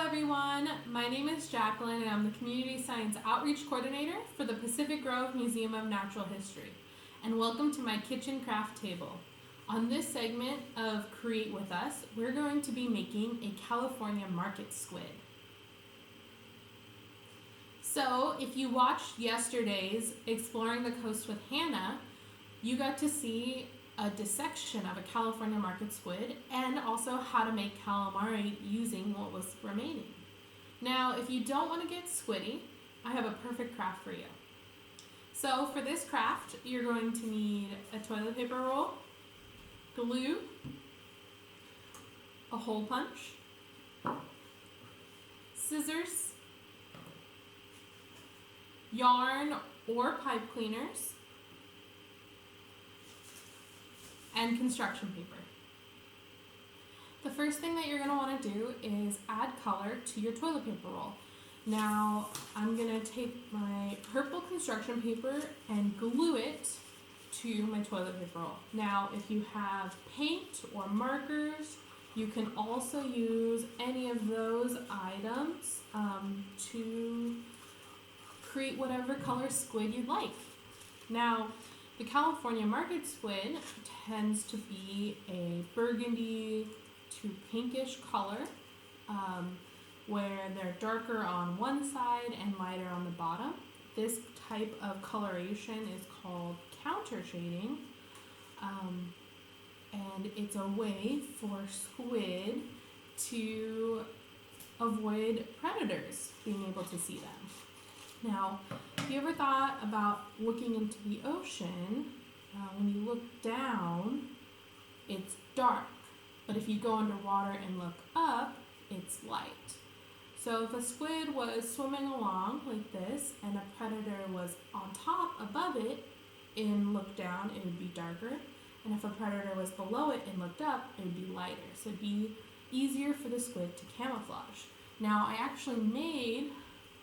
everyone, my name is Jacqueline and I'm the Community Science Outreach Coordinator for the Pacific Grove Museum of Natural History. And welcome to my kitchen craft table. On this segment of Create With Us, we're going to be making a California Market Squid. So if you watched yesterday's Exploring the Coast with Hannah, you got to see a dissection of a California market squid and also how to make calamari using what was remaining. Now, if you don't want to get squiddy, I have a perfect craft for you. So for this craft, you're going to need a toilet paper roll, glue, a hole punch, scissors, yarn or pipe cleaners, and construction paper. The first thing that you're going to want to do is add color to your toilet paper roll. Now, I'm going to take my purple construction paper and glue it to my toilet paper roll. Now, if you have paint or markers, you can also use any of those items to create whatever color squid you'd like. Now, the California Market Squid tends to be a burgundy to pinkish color, where they're darker on one side and lighter on the bottom. This type of coloration is called counter shading, and it's a way for squid to avoid predators being able to see them. Now, have you ever thought about looking into the ocean? When you look down, it's dark, but if you go underwater and look up, it's light. So if a squid was swimming along like this and a predator was on top above it and looked down, it would be darker. And if a predator was below it and looked up, it would be lighter. So it'd be easier for the squid to camouflage. Now, I actually made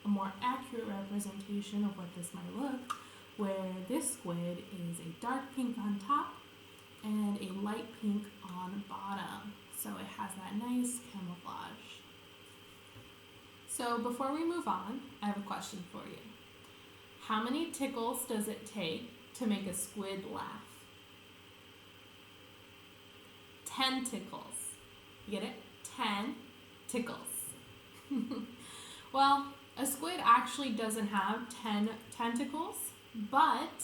a more accurate representation of what this might look, where this squid is a dark pink on top and a light pink on bottom. So it has that nice camouflage. So before we move on, I have a question for you. How many tickles does it take to make a squid laugh? 10 tickles. You get it? 10 tickles. Well, a squid actually doesn't have 10 tentacles, but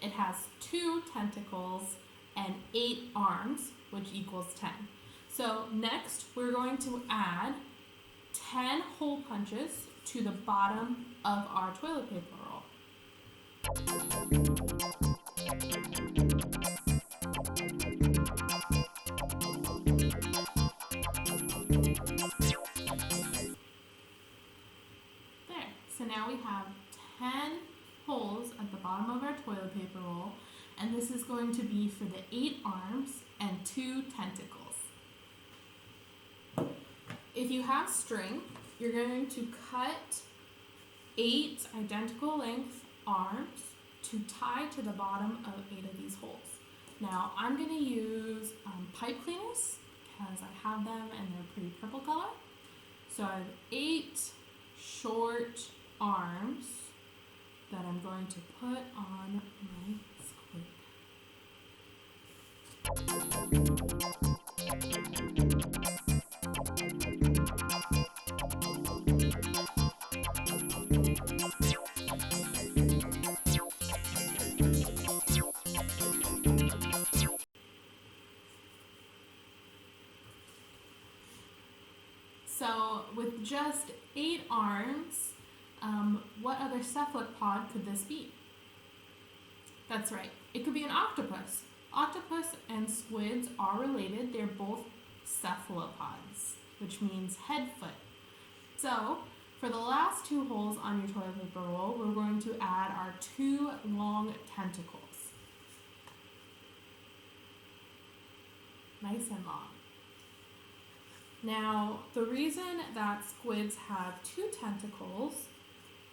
it has 2 tentacles and 8 arms, which equals 10. So next, we're going to add 10 hole punches to the bottom of our toilet paper roll. So now we have 10 holes at the bottom of our toilet paper roll, and this is going to be for the 8 arms and 2 tentacles. If you have string, you're going to cut 8 identical length arms to tie to the bottom of 8 of these holes. Now, I'm going to use pipe cleaners because I have them and they're pretty purple color. So I have 8 short arms that I'm going to put on my squid. So with just 8 arms, what other cephalopod could this be? That's right, it could be an octopus. Octopus and squids are related. They're both cephalopods, which means head foot. So for the last 2 holes on your toilet paper roll, we're going to add our 2 long tentacles. Nice and long. Now, the reason that squids have 2 tentacles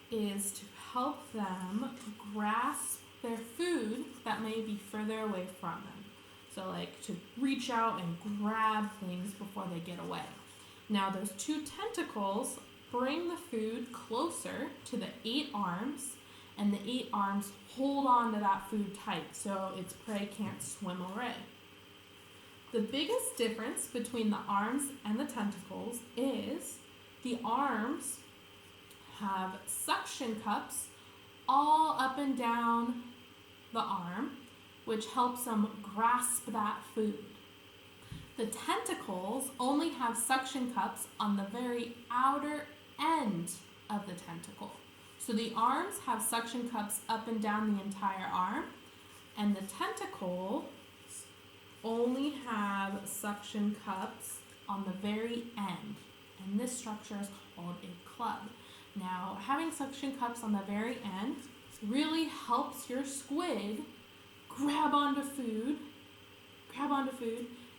is to help them grasp their food that may be further away from them. So like to reach out and grab things before they get away. Now those 2 tentacles bring the food closer to the 8 arms, and the 8 arms hold on to that food tight so its prey can't swim away. The biggest difference between the arms and the tentacles is the arms have suction cups all up and down the arm, which helps them grasp that food. The tentacles only have suction cups on the very outer end of the tentacle. So the arms have suction cups up and down the entire arm, and the tentacles only have suction cups on the very end. And this structure is called a club. Now, having suction cups on the very end really helps your squid grab onto food,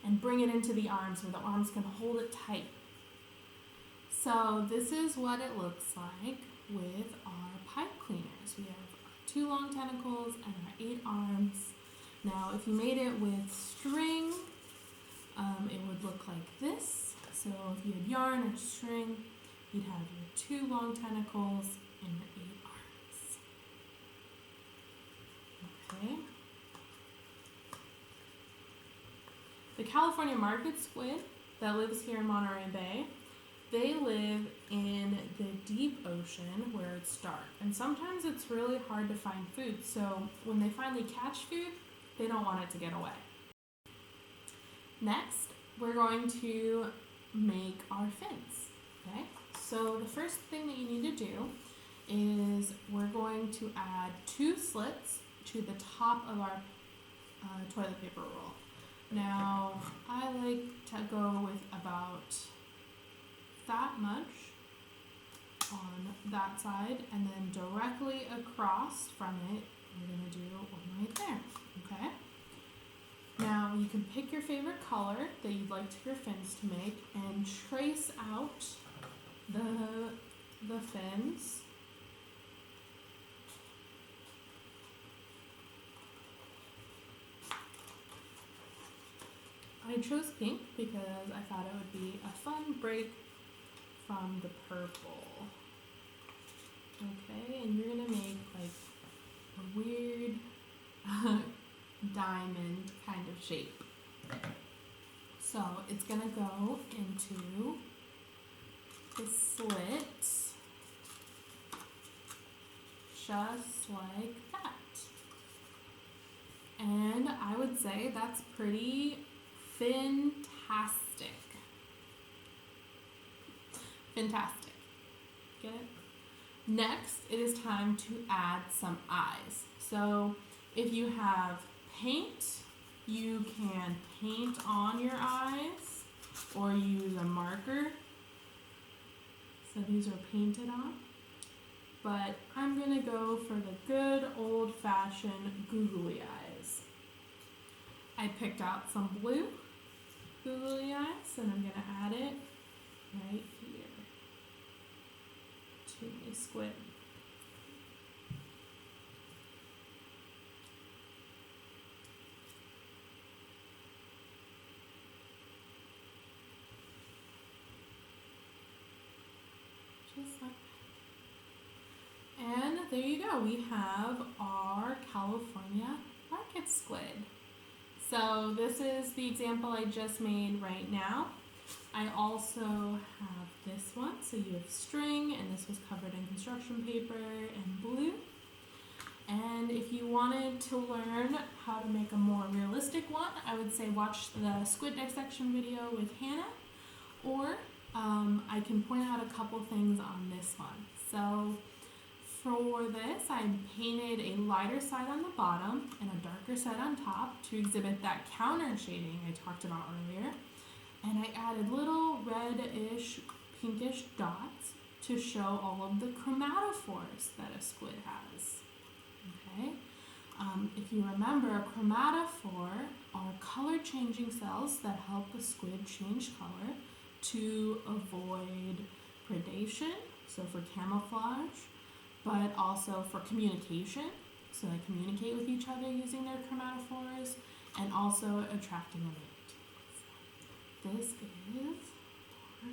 and bring it into the arms where the arms can hold it tight. So this is what it looks like with our pipe cleaners. We have our 2 long tentacles and our 8 arms. Now, if you made it with string, it would look like this. So if you had yarn or string, you'd have your 2 long tentacles and your 8 arms. Okay. The California Market Squid that lives here in Monterey Bay, they live in the deep ocean where it's dark. And sometimes it's really hard to find food. So when they finally catch food, they don't want it to get away. Next, we're going to make our fins. Okay? So the first thing that you need to do is we're going to add 2 slits to the top of our toilet paper roll. Now, I like to go with about that much on that side, and then directly across from it, we're going to do one right there, okay? Now, you can pick your favorite color that you'd like your fins to make and trace out the fins. I chose pink because I thought it would be a fun break from the purple. Okay, and you're gonna make like a weird diamond kind of shape. So it's gonna go into the slit just like that. And I would say that's pretty fantastic. Fantastic. Get it? Next, it is time to add some eyes. So if you have paint, you can paint on your eyes or use a marker. So these are painted on. But I'm going to go for the good old-fashioned googly eyes. I picked out some blue googly eyes, and I'm going to add it right here to my squid. Just like that. And there you go. We have our California Market Squid. So this is the example I just made right now. I also have this one. So you have string, and this was covered in construction paper and blue. And if you wanted to learn how to make a more realistic one, I would say watch the squid dissection video with Hannah, or I can point out a couple things on this one. So for this, I painted a lighter side on the bottom and a darker side on top to exhibit that counter shading I talked about earlier. And I added little reddish, pinkish dots to show all of the chromatophores that a squid has. Okay? If you remember, a chromatophore are color-changing cells that help the squid change color to avoid predation, so for camouflage, but also for communication, so they communicate with each other using their chromatophores, and also attracting a mate. So this is Our